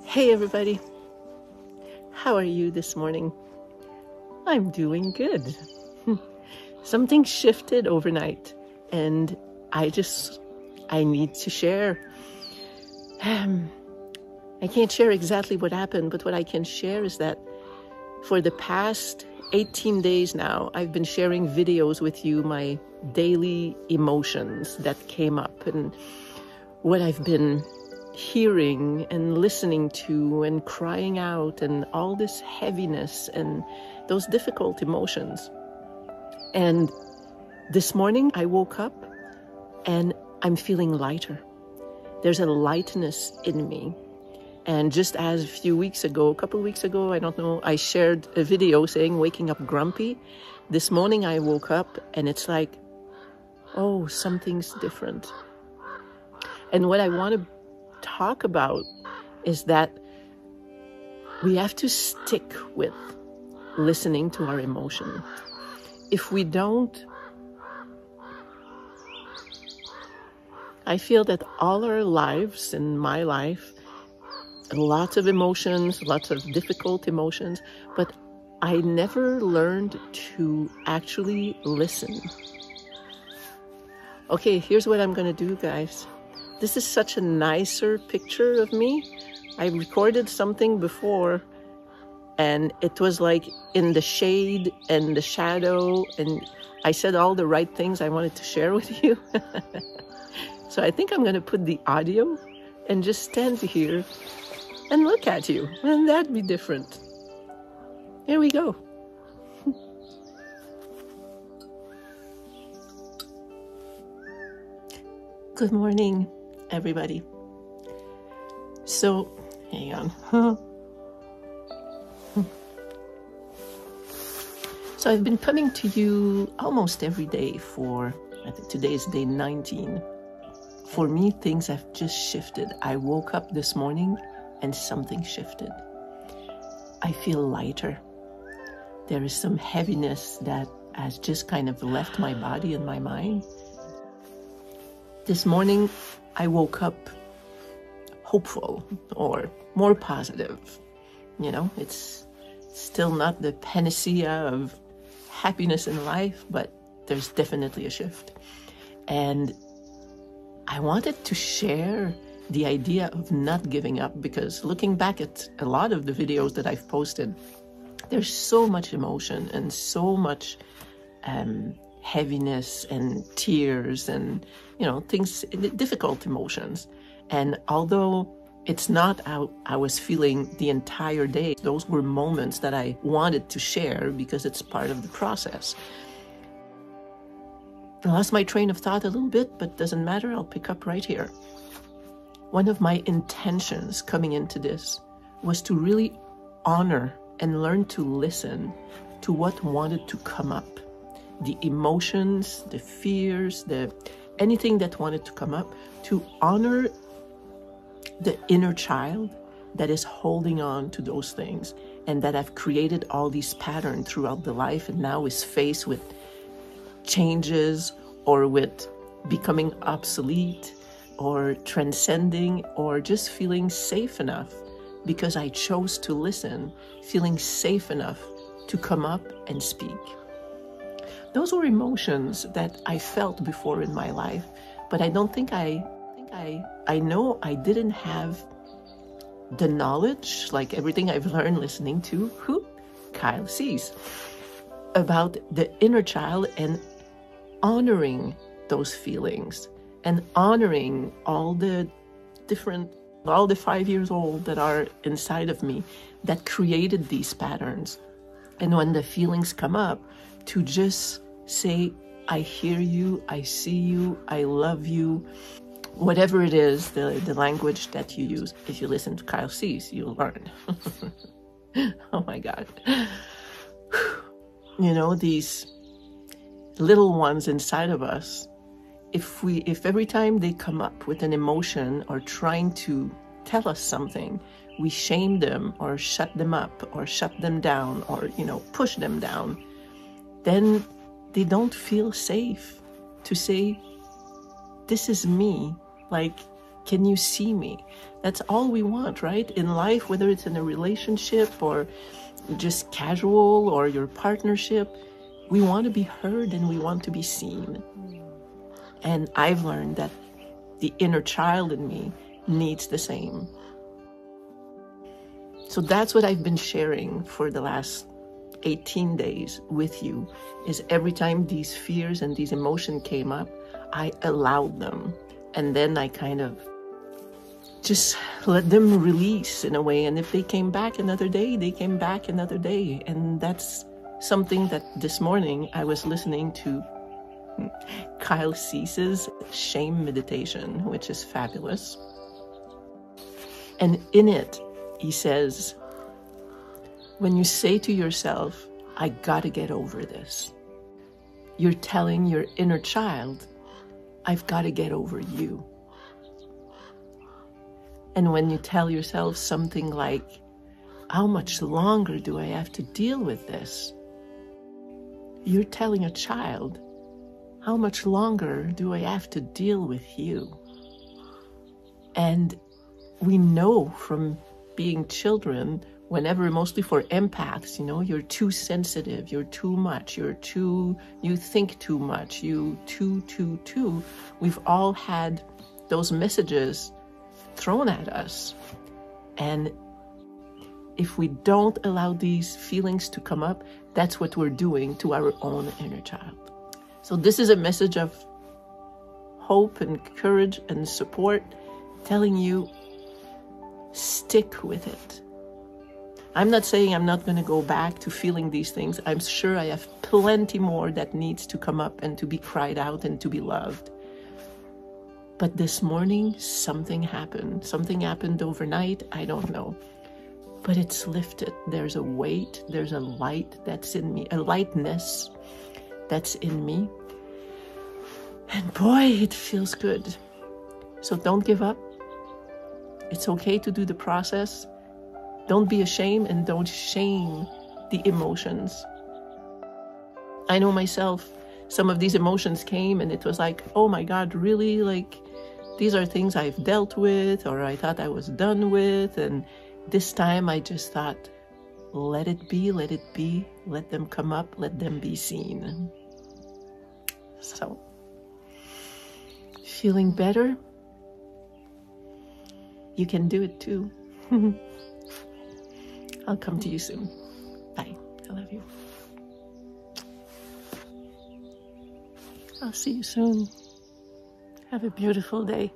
Hey everybody, how are you this morning? I'm doing good. Something shifted overnight and I need to share. I can't share exactly what happened, but what I can share is that for the past 18 days now, I've been sharing videos with you, my daily emotions that came up and what I've been hearing and listening to and crying out and all this heaviness and those difficult emotions. And this morning I woke up and I'm feeling lighter. There's a lightness in me. And just as a couple of weeks ago, I don't know, I shared a video saying waking up grumpy. This morning I woke up and it's like, oh, something's different. And what I want to talk about is that we have to stick with listening to our emotion. If we don't, I feel that all our lives, in my life, lots of emotions, lots of difficult emotions, but I never learned to actually listen. Okay, here's what I'm going to do, guys. This is such a nicer picture of me. I recorded something before and it was like in the shade and the shadow and I said all the right things I wanted to share with you. So I think I'm going to put the audio and just stand here and look at you, and that'd be different. Here we go. Good morning, everybody. So, hang on. So I've been coming to you almost every day for, I think today is day 19. For me, things have just shifted. I woke up this morning and something shifted. I feel lighter. There is some heaviness that has just kind of left my body and my mind. This morning, I woke up hopeful or more positive. You know, it's still not the panacea of happiness in life, but there's definitely a shift. And I wanted to share the idea of not giving up, because looking back at a lot of the videos that I've posted, there's so much emotion and so much heaviness and tears and, you know, things, difficult emotions. And although it's not how I was feeling the entire day, those were moments that I wanted to share because it's part of the process. I lost my train of thought a little bit, but doesn't matter, I'll pick up right here. One of my intentions coming into this was to really honor and learn to listen to what wanted to come up. The emotions, the fears, anything that wanted to come up, to honor the inner child that is holding on to those things and that have created all these patterns throughout the life and now is faced with changes or with becoming obsolete or transcending or just feeling safe enough because I chose to listen, feeling safe enough to come up and speak. Those were emotions that I felt before in my life, but I don't think I know I didn't have the knowledge, like everything I've learned listening to Kyle sees, about the inner child and honoring those feelings and honoring all the 5 years old that are inside of me that created these patterns. And when the feelings come up, to just say, I hear you, I see you, I love you. Whatever it is, the language that you use. If you listen to Kyle Cease, you'll learn. Oh my God. You know, these little ones inside of us, if every time they come up with an emotion or trying to tell us something, we shame them or shut them up or shut them down or, you know, push them down, then they don't feel safe to say, this is me. Like, Can you see me? That's all we want, right? In life, whether it's in a relationship or just casual or your partnership, we want to be heard and we want to be seen. And I've learned that the inner child in me needs the same. So that's what I've been sharing for the last 18 days with you, is every time these fears and these emotions came up, I allowed them. And then I kind of just let them release in a way. And if they came back another day, they came back another day. And that's something that this morning I was listening to Kyle Cease's shame meditation, which is fabulous. And in it, he says, when you say to yourself, I gotta get over this, you're telling your inner child, I've gotta get over you. And when you tell yourself something like, how much longer do I have to deal with this? You're telling a child, how much longer do I have to deal with you? And we know from being children, whenever, mostly for empaths, you know, you're too sensitive, you're too much, you think too much, too. We've all had those messages thrown at us. And if we don't allow these feelings to come up, that's what we're doing to our own inner child. So this is a message of hope and courage and support, telling you, stick with it. I'm not saying I'm not going to go back to feeling these things. I'm sure I have plenty more that needs to come up and to be cried out and to be loved. But this morning, something happened. Something happened overnight. I don't know. But it's lifted. There's a weight. There's a light that's in me. A lightness that's in me. And boy, it feels good. So don't give up. It's okay to do the process. Don't be ashamed and don't shame the emotions. I know myself, some of these emotions came and it was like, oh my God, really? Like, these are things I've dealt with or I thought I was done with. And this time I just thought, let it be, let them come up, let them be seen. So, feeling better? You can do it too. I'll come to you soon. Bye. I love you. I'll see you soon. Have a beautiful day.